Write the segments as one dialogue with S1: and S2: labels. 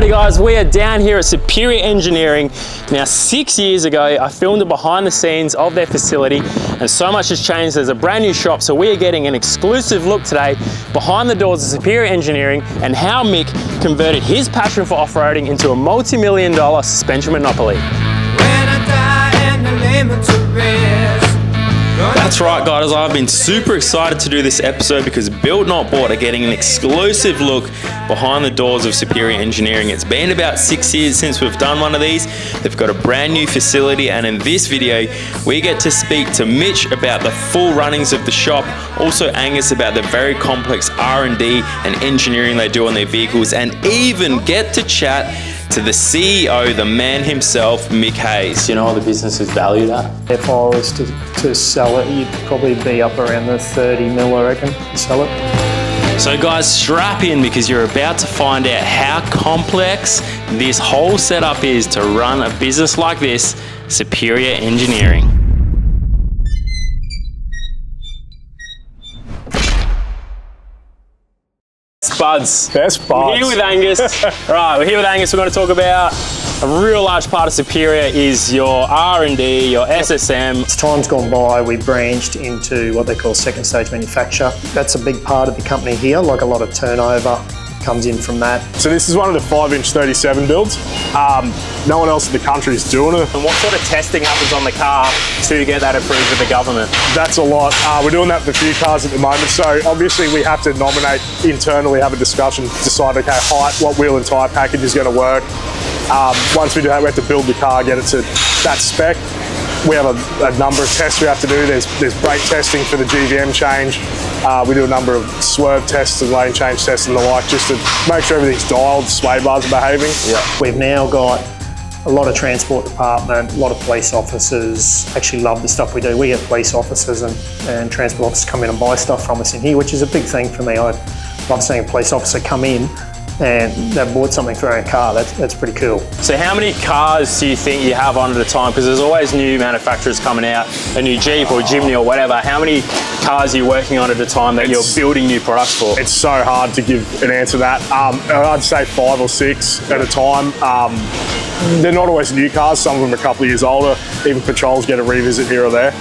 S1: Alrighty guys, we are down here at Superior Engineering. Now 6 years ago, I filmed the behind the scenes of their facility and so much has changed. There's a brand new shop, so we are getting an exclusive look today behind the doors of Superior Engineering and how Mick converted his passion for off-roading into a multi-million-dollar suspension monopoly. That's right guys, I've been super excited to do this episode because Build Not Bought are getting an exclusive look behind the doors of Superior Engineering. It's been about 6 years since we've done one of these. They've got a brand new facility, and in this video we get to speak to Mitch about the full runnings of the shop, also Angus about the very complex R&D and engineering they do on their vehicles, and even get to chat to the CEO, the man himself, Mick Hayes. You know what the business is valued at?
S2: If I was to sell it, you'd probably be up around the 30 mil, I reckon, to sell it.
S1: So guys, strap in because you're about to find out how complex this whole setup is to run a business like this, Superior Engineering. Spuds.
S2: Best buds.
S1: We're here with Angus. Right, we're here with Angus. We're going to talk about a real large part of Superior is your R&D, your SSM.
S2: As time's gone by, we branched into what they call second stage manufacture. That's a big part of the company here, like a lot of turnover comes in from that.
S3: So this is one of the 5-inch 37 builds. No one else in the country is doing it.
S1: And what sort of testing happens on the car to get that approved with the government?
S3: That's a lot. We're doing that with a few cars at the moment. So obviously we have to nominate internally, have a discussion, decide, okay, height, what wheel and tyre package is going to work. Once we do that, we have to build the car, get it to that spec. We have a number of tests we have to do. There's brake testing for the GVM change. We do a number of swerve tests and lane change tests and the like, just to make sure everything's dialed, sway bars are behaving.
S2: Yeah. We've now got a lot of transport department, a lot of police officers actually love the stuff we do. We get police officers and transport officers come in and buy stuff from us in here, which is a big thing for me. I love seeing a police officer come in and they've bought something for their own car. That's pretty cool.
S1: So how many cars do you think you have on at a time? Because there's always new manufacturers coming out, a new Jeep or Jimny or whatever. How many cars are you working on at a time that you're building new products for?
S3: It's so hard to give an answer to that. I'd say 5 or 6 at a time. They're not always new cars, some of them are a couple of years older. Even patrols get a revisit here or there.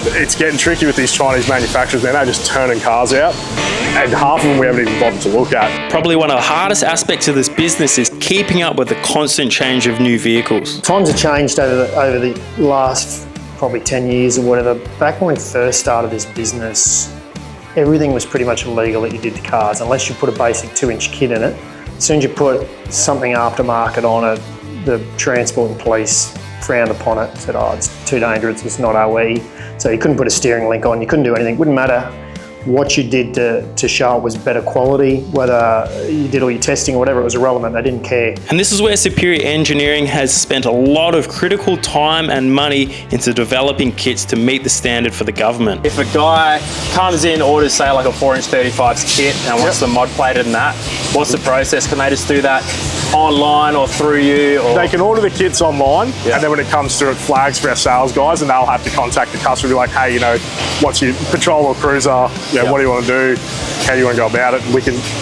S3: It's getting tricky with these Chinese manufacturers, man. They're just turning cars out, and half of them we haven't even bothered to look at.
S1: Probably one of the hardest aspects of this business is keeping up with the constant change of new vehicles.
S2: Times have changed over the last probably 10 years or whatever. Back when we first started this business, everything was pretty much illegal that you did to cars, unless you put a basic 2-inch kit in it. As soon as you put something aftermarket on it, the transport and police frowned upon it, said, oh, it's too dangerous, it's not OE. So you couldn't put a steering link on, you couldn't do anything. It wouldn't matter what you did to show it was better quality, whether you did all your testing or whatever, it was irrelevant, they didn't care.
S1: And this is where Superior Engineering has spent a lot of critical time and money into developing kits to meet the standard for the government. If a guy comes in, orders say like a 4-inch 35s kit and wants them mod plated and that, what's the process? Can they just do that online or through you? Or?
S3: They can order the kits online, and then when it comes through, it flags for our sales guys, and they'll have to contact the customer and be like, hey, you know, what's your patrol or cruiser? What do you want to do? How do you want to go about it?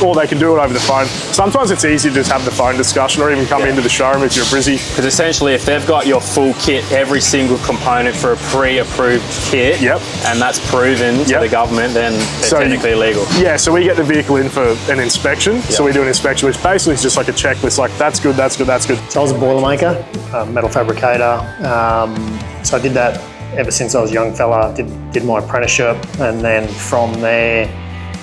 S3: Or they can do it over the phone. Sometimes it's easy to just have the phone discussion or even come into the showroom if you're busy.
S1: Because essentially if they've got your full kit, every single component for a pre-approved kit, and that's proven to the government, then they're technically illegal. Yeah,
S3: so we get the vehicle in for an inspection. So we do an inspection, which basically is just like a checklist, like that's good, that's good, that's good.
S2: So I was a boilermaker, a metal fabricator. So I did that ever since I was a young fella, did my apprenticeship, and then from there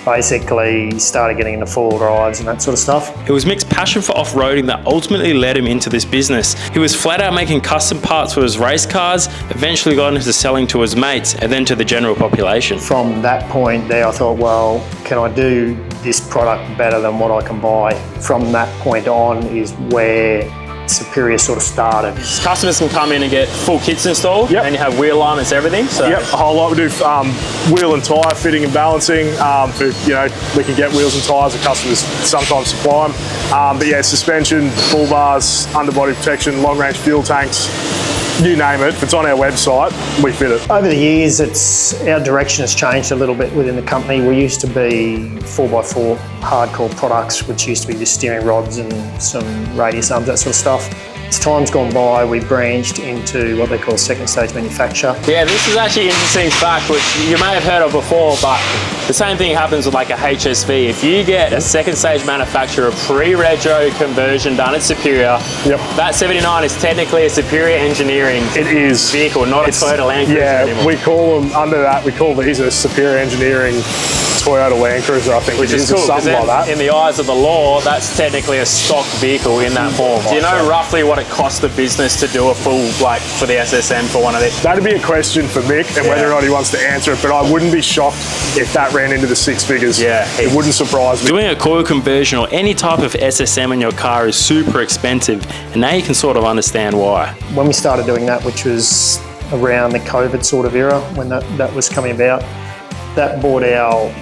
S2: basically started getting into four-wheel drives and that sort of stuff.
S1: It was Mick's passion for off-roading that ultimately led him into this business. He was flat out making custom parts for his race cars, eventually got into selling to his mates and then to the general population.
S2: From that point there I thought, well, can I do this product better than what I can buy? From that point on is where Superior sort of started.
S1: Customers can come in and get full kits installed, and you have wheel alignments, everything. So.
S3: A whole lot. We do wheel and tyre fitting and balancing. We can get wheels and tyres. The customers sometimes supply them. But yeah, suspension, bull bars, underbody protection, long range fuel tanks. You name it, if it's on our website, we fit it.
S2: Over the years, our direction has changed a little bit within the company. We used to be 4x4 hardcore products, which used to be just steering rods and some radius arms, that sort of stuff. As time's gone by, we branched into what they call second stage manufacture.
S1: Yeah, this is actually an interesting fact, which you may have heard of before, but the same thing happens with like a HSV. If you get a second stage manufacturer pre-rego conversion done at Superior, that 79 is technically a Superior Engineering vehicle, not a Toyota Land Cruiser anymore.
S3: We call them, under that, we call these a Superior Engineering Toyota Land Cruiser, I think,
S1: which is cool,
S3: something like that.
S1: In the eyes of the law, that's technically a stock vehicle in that form. Do you know roughly what it costs the business to do a full, like, for the SSM for one of these?
S3: That'd be a question for Mick and whether or not he wants to answer it, but I wouldn't be shocked if that ran into the six figures.
S1: Yeah.
S3: It wouldn't surprise me.
S1: Doing a coil conversion or any type of SSM in your car is super expensive, and now you can sort of understand why.
S2: When we started doing that, which was around the COVID sort of era, when that was coming about, that brought our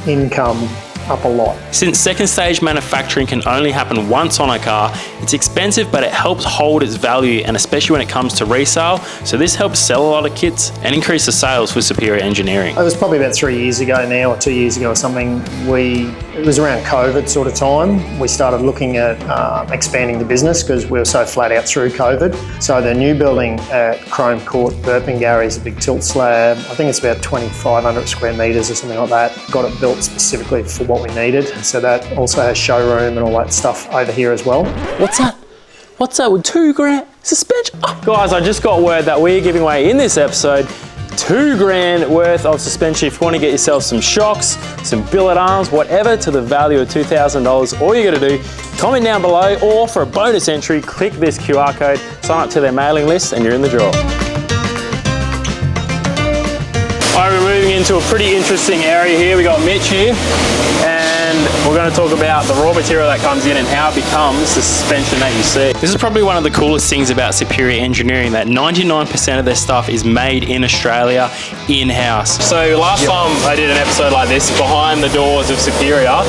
S2: income up a lot.
S1: Since second stage manufacturing can only happen once on a car, it's expensive, but it helps hold its value, and especially when it comes to resale. So this helps sell a lot of kits and increase the sales for Superior Engineering.
S2: It was probably about 3 years ago now, or 2 years ago or something. It was around COVID sort of time. We started looking at expanding the business because we were so flat out through COVID. So the new building at Chrome Court, Burpengary, is a big tilt slab. I think it's about 2,500 square metres or something like that. Got it built specifically for what we needed. So that also has showroom and all that stuff over here as well.
S1: What's that? What's that with $2,000 suspension? Oh. Guys, I just got word that we're giving away in this episode $2,000 worth of suspension. If you want to get yourself some shocks, some billet arms, whatever, to the value of $2,000, all you got to do, comment down below, or for a bonus entry, click this QR code, sign up to their mailing list, and you're in the draw. All right, we're moving into a pretty interesting area here. We got Mitch here, and we're going to talk about the raw material that comes in and how it becomes the suspension that you see. This is probably one of the coolest things about Superior Engineering, that 99% of their stuff is made in Australia, in-house. So last time I did an episode like this, behind the doors of Superior,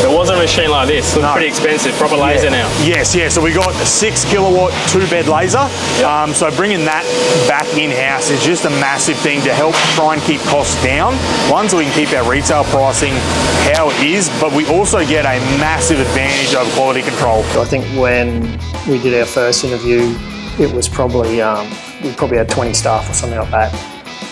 S1: there wasn't a machine like this. It looked pretty expensive, proper laser now.
S4: Yes, so we got a 6 kilowatt 2-bed laser. So bringing that back in-house is just a massive thing to help try and keep costs down. One, so we can keep our retail pricing how it is, but we also get a massive advantage over quality control.
S2: I think when we did our first interview, it was probably, we probably had 20 staff or something like that.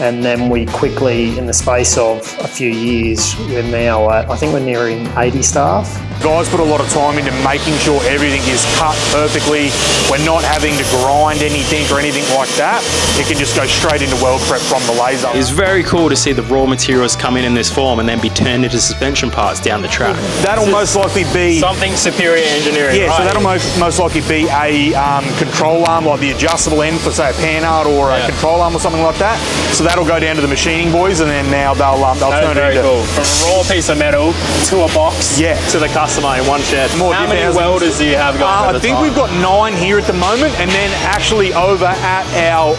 S2: And then we quickly, in the space of a few years, we're now at, I think we're nearing 80 staff.
S4: Guys put a lot of time into making sure everything is cut perfectly. We're not having to grind anything or anything like that. It can just go straight into weld prep from the laser.
S1: It's very cool to see the raw materials come in this form and then be turned into suspension parts down the track.
S4: That'll most likely be
S1: something Superior Engineering.
S4: Yeah, right? So that'll most likely be a control arm, like the adjustable end for, say, a panhard or a control arm or something like that. So that'll go down to the machining boys, and then now they'll turn it into
S1: cool. From a raw piece of metal to a box to the customer in one shed. How many welders do you have going
S4: I think we've got 9 here at the moment, and then actually over at our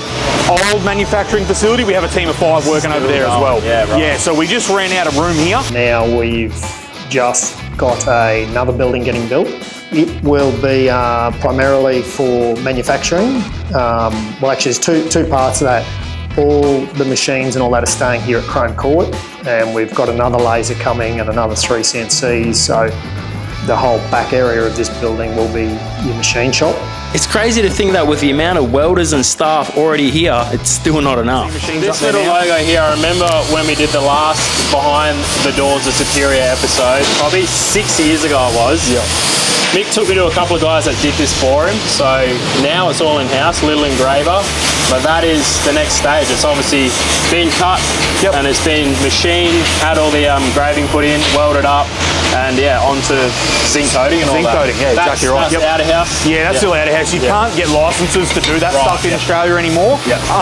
S4: old manufacturing facility, we have a team of 5 working over there as well.
S1: Yeah, right.
S4: Yeah, so we just ran out of room here.
S2: Now we've just got another building getting built. It will be primarily for manufacturing. Well, actually, there's two parts of that. All the machines and all that are staying here at Chrome Court, and we've got another laser coming and another 3 CNCs, so the whole back area of this building will be your machine shop.
S1: It's crazy to think that with the amount of welders and staff already here, it's still not enough. This little logo here, I remember when we did the last Behind the Doors of Superior episode, probably 6 years ago it was. Yeah. Mick took me to a couple of guys that did this for him, so now it's all in-house, little engraver, but that is the next stage. It's obviously been cut and it's been machined, had all the engraving put in, welded up, and onto zinc coating and all that.
S4: Zinc coating, exactly right.
S1: That's out of house?
S4: Yeah, that's still out of house. You can't get licenses to do that stuff in Australia anymore.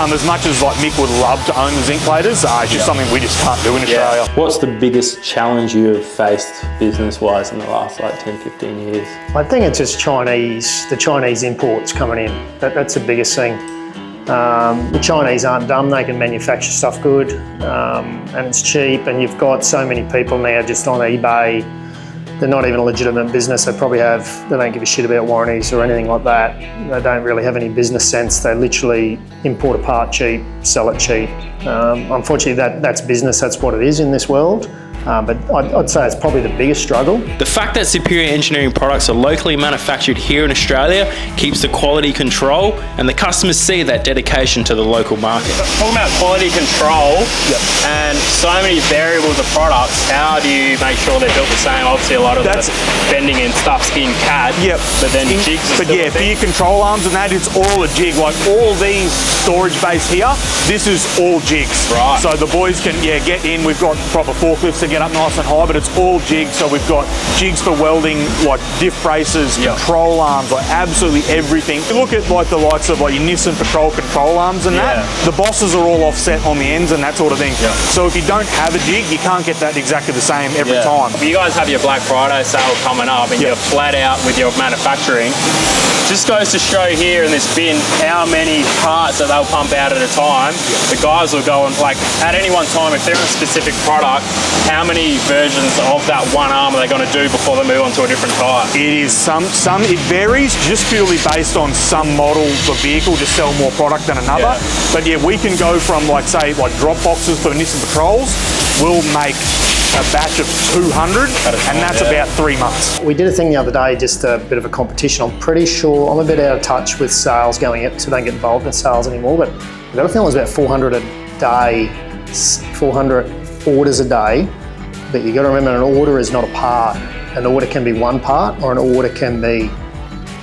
S4: As much as like Mick would love to own the zinc platers, it's just something we just can't do in Australia.
S1: What's the biggest challenge you have faced business-wise in the last 10, 15 years?
S2: I think it's just the Chinese imports coming in. That's the biggest thing. The Chinese aren't dumb, they can manufacture stuff good, and it's cheap, and you've got so many people now just on eBay they're not even a legitimate business. They don't give a shit about warranties or anything like that. They don't really have any business sense. They literally import a part cheap, sell it cheap. Unfortunately, that's business. That's what it is in this world. But I'd say it's probably the biggest struggle.
S1: The fact that Superior Engineering products are locally manufactured here in Australia keeps the quality control, and the customers see that dedication to the local market.
S5: Talking about quality control and so many variables of products, how do you make sure they're built the same? Obviously, a lot of the bending and stuff's in CAD, but then jigs are
S4: But yeah, for your control arms and that, it's all a jig. Like all these storage bays here, this is all jigs.
S5: Right.
S4: So the boys can get in. We've got proper forklifts to get up nice and high, but it's all jigs. So we've got jigs for welding, like diff braces, control arms, like absolutely everything. You look at like the likes of like your Nissan Patrol control arms and that, the bosses are all offset on the ends and that sort of thing. So if you don't have a jig, you can't get that exactly the same every time.
S5: You guys have your Black Friday sale coming up and you're flat out with your manufacturing. Just goes to show here in this bin how many parts that they'll pump out at a time. The guys will go and, like, at any one time, if they're in a specific product, how many versions of that one arm are they going to do before they move on to a different tyre?
S4: It is it varies just purely based on some models of vehicle just sell more product than another. But yeah, we can go from like drop boxes for Nissan Patrols. We'll make a batch of 200 and that's about 3 months.
S2: We did a thing the other day, just a bit of a competition. I'm pretty sure, I'm a bit out of touch with sales going up, so I don't get involved in sales anymore, but I got a feeling it was about 400 a day, 400 orders a day. But you got to remember, an order is not a part. An order can be one part, or an order can be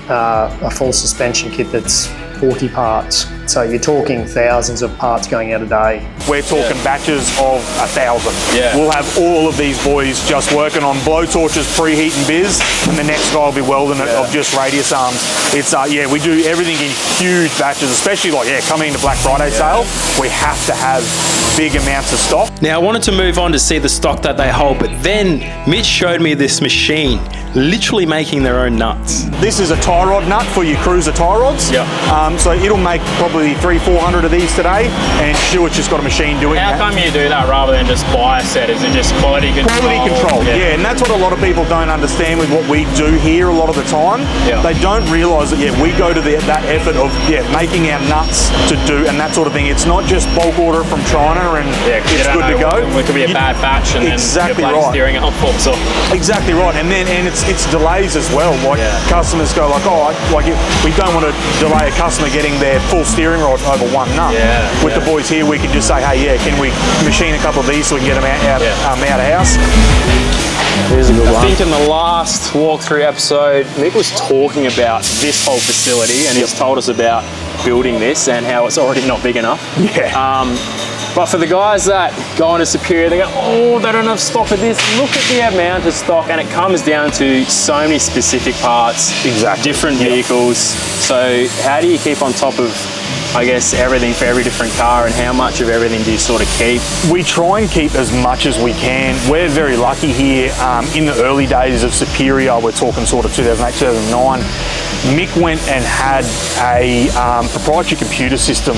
S2: a full suspension kit that's 40 parts. So you're talking thousands of parts going out a day.
S4: We're talking batches of 1,000. We'll have all of these boys just working on blowtorches, preheat and biz, and the next guy will be welding it of just radius arms. It's we do everything in huge batches, especially like coming into Black Friday sale. We have to have big amounts of stock.
S1: Now I wanted to move on to see the stock that they hold, but then Mitch showed me this machine literally making their own nuts.
S4: This is a tie rod nut for your cruiser tie rods. So it'll make probably 300-400 of these today, and Stuart's just got a machine doing that.
S5: How come you do that rather than just buy a set? Is it just quality control?
S4: Quality control, and that's what a lot of people don't understand with what we do here a lot of the time. They don't realise that we go to that effort of making our nuts to do and that sort of thing. It's not just bulk order from China and it's good to go.
S5: It could be a bad batch and then your steering arm falls off.
S4: Exactly right, and it's delays as well. Like customers go like, we don't want to delay a customer getting their full steering rod over one nut. With the boys here, we can just say, hey, can we machine a couple of these so we can get them out of house?
S5: Here's a good one. I think in the last walkthrough episode, Nick was talking about this whole facility, and he's told us about building this and how it's already not big enough. But for the guys that go into Superior, they go, oh, they don't have stock of this. Look at the amount of stock, and it comes down to so many specific parts, different vehicles. So how do you keep on top of, I guess, everything for every different car, and how much of everything do you sort of keep?
S4: We try and keep as much as we can. We're very lucky here. In the early days of Superior, we're talking sort of 2008, 2009, Mick went and had a proprietary computer system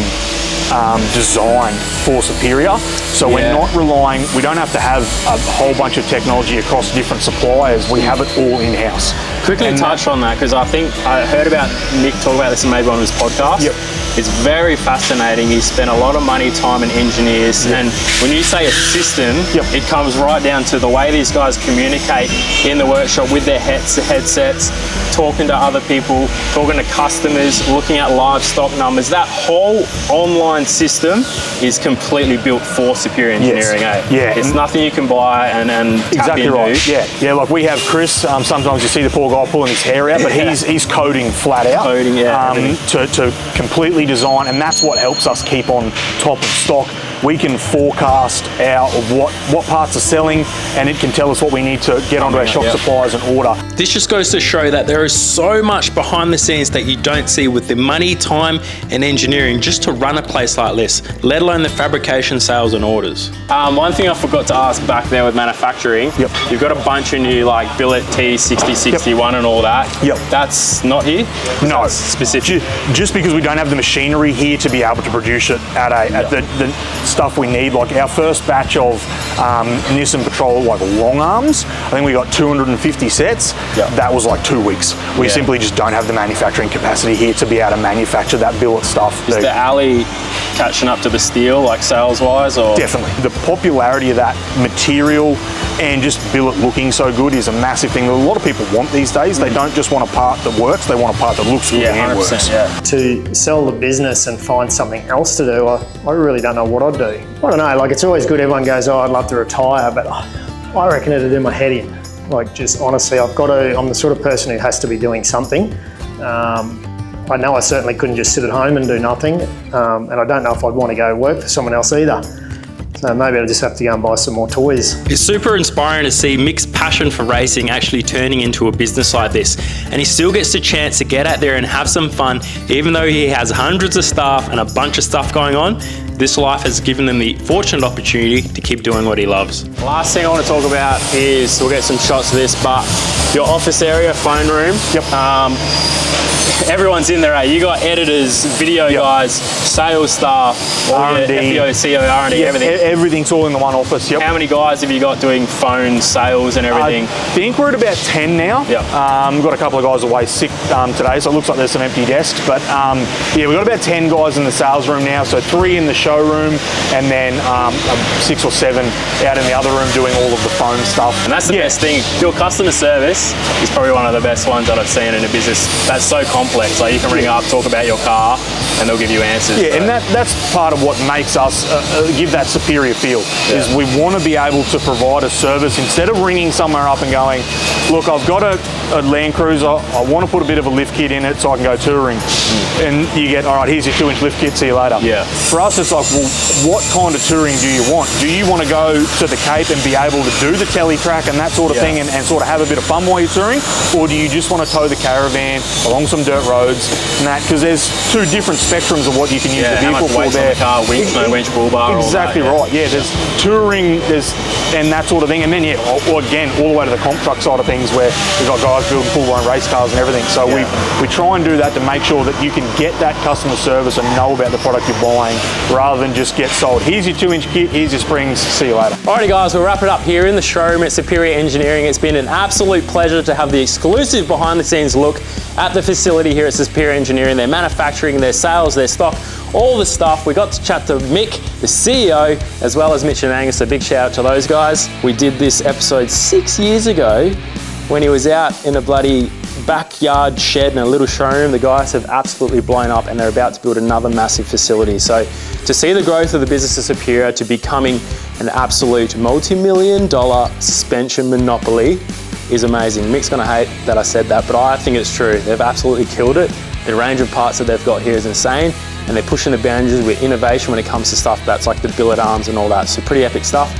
S4: designed for Superior. So we're not relying, we don't have to have a whole bunch of technology across different suppliers. We have it all in-house.
S5: Quickly touch on that, because I think I heard about Nick talk about this in maybe on his podcast. It's very fascinating. He spent a lot of money, time and engineers, and when you say a system, it comes right down to the way these guys communicate in the workshop with their headsets, talking to other people, talking to customers, looking at live stock numbers. That whole online system is completely built for Superior Engineering. It's nothing you can buy and tap into.
S4: Like we have Chris, sometimes you see the poor guy pulling his hair out, but he's coding flat out to completely design, and that's what helps us keep on top of stock. We can forecast what parts are selling, and it can tell us what we need to get onto our shop suppliers and order.
S1: This just goes to show that there is so much behind the scenes that you don't see with the money, time and engineering just to run a place like this, let alone the fabrication, sales and orders.
S5: One thing I forgot to ask back there with manufacturing, you've got a bunch of new like billet T60, 61 and all that. That's not here?
S4: No.
S5: That's specific?
S4: Just because we don't have the machinery here to be able to produce it at stuff we need. Like our first batch of Nissan Patrol like long arms, I think we got 250 sets. That was like 2 weeks. We simply just don't have the manufacturing capacity here to be able to manufacture that billet stuff.
S5: Is the alley catching up to the steel, like sales-wise, or?
S4: Definitely. The popularity of that material and just billet looking so good is a massive thing that a lot of people want these days. They don't just want a part that works, they want a part that looks good and works.
S2: To sell the business and find something else to do, I really don't know what I'd do. I don't know, like it's always good, everyone goes, oh, I'd love to retire, but I reckon it'd do my head in. Like just honestly, I'm the sort of person who has to be doing something. I know I certainly couldn't just sit at home and do nothing, and I don't know if I'd want to go work for someone else either. So maybe I'll just have to go and buy some more toys.
S1: It's super inspiring to see Mick's passion for racing actually turning into a business like this. And he still gets the chance to get out there and have some fun, even though he has hundreds of staff and a bunch of stuff going on. This life has given him the fortunate opportunity to keep doing what he loves.
S5: Last thing I want to talk about is, we'll get some shots of this, but your office area, phone room. Everyone's in there, eh? You got editors, video guys, sales staff,
S4: R&D,
S5: FEO, CO, R&D, everything.
S4: Everything's all in the one office.
S5: How many guys have you got doing phone sales and everything?
S4: I think we're at about 10 now. We've got a couple of guys away sick today, so it looks like there's some empty desks. But yeah, we've got about 10 guys in the sales room now, so 3 in the showroom, and then 6 or 7 out in the other room doing all of the phone stuff.
S5: And that's the best thing. Your customer service is probably one of the best ones that I've seen in a business that's so complex. Like you can ring up, talk about your car, and they'll give you answers.
S4: Yeah, and that's part of what makes us give that superior feel, is we want to be able to provide a service instead of ringing somewhere up and going, look, I've got a Land Cruiser, I want to put a bit of a lift kit in it so I can go touring. And you get, all right, here's your 2-inch lift kit, see you later. For us, it's like, well, what kind of touring do you want? Do you want to go to the Cape and be able to do the telly track and that sort of thing and sort of have a bit of fun while you're touring? Or do you just want to tow the caravan along some dirt roads and that? Because there's 2 different spectrums of what you can use the vehicle for there.
S5: Car, winch, no winch, bull bar.
S4: Exactly right. Yeah, there's touring, and that sort of thing. And then again, all the way to the comp truck side of things, where we've got guys building full-blown race cars and everything. So we try and do that to make sure that you can get that customer service and know about the product you're buying, rather than just get sold. Here's your 2-inch kit, here's your springs, see you later.
S5: Alrighty guys, we'll wrap it up here in the showroom at Superior Engineering. It's been an absolute pleasure to have the exclusive behind the scenes look at the facility here at Superior Engineering, their manufacturing, their sales, their stock, all the stuff. We got to chat to Mick, the CEO, as well as Mitch and Angus, so big shout out to those guys. We did this episode 6 years ago when he was out in a bloody backyard shed in a little showroom. The guys have absolutely blown up and they're about to build another massive facility. So to see the growth of the business of Superior to becoming an absolute multi-million-dollar suspension monopoly is amazing. Mick's gonna hate that I said that, but I think it's true. They've absolutely killed it. The range of parts that they've got here is insane, and they're pushing the boundaries with innovation when it comes to stuff that's like the billet arms and all that. So pretty epic stuff.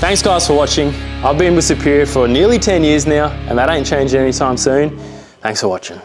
S5: Thanks guys for watching. I've been with Superior for nearly 10 years now, and that ain't changing anytime soon. Thanks for watching.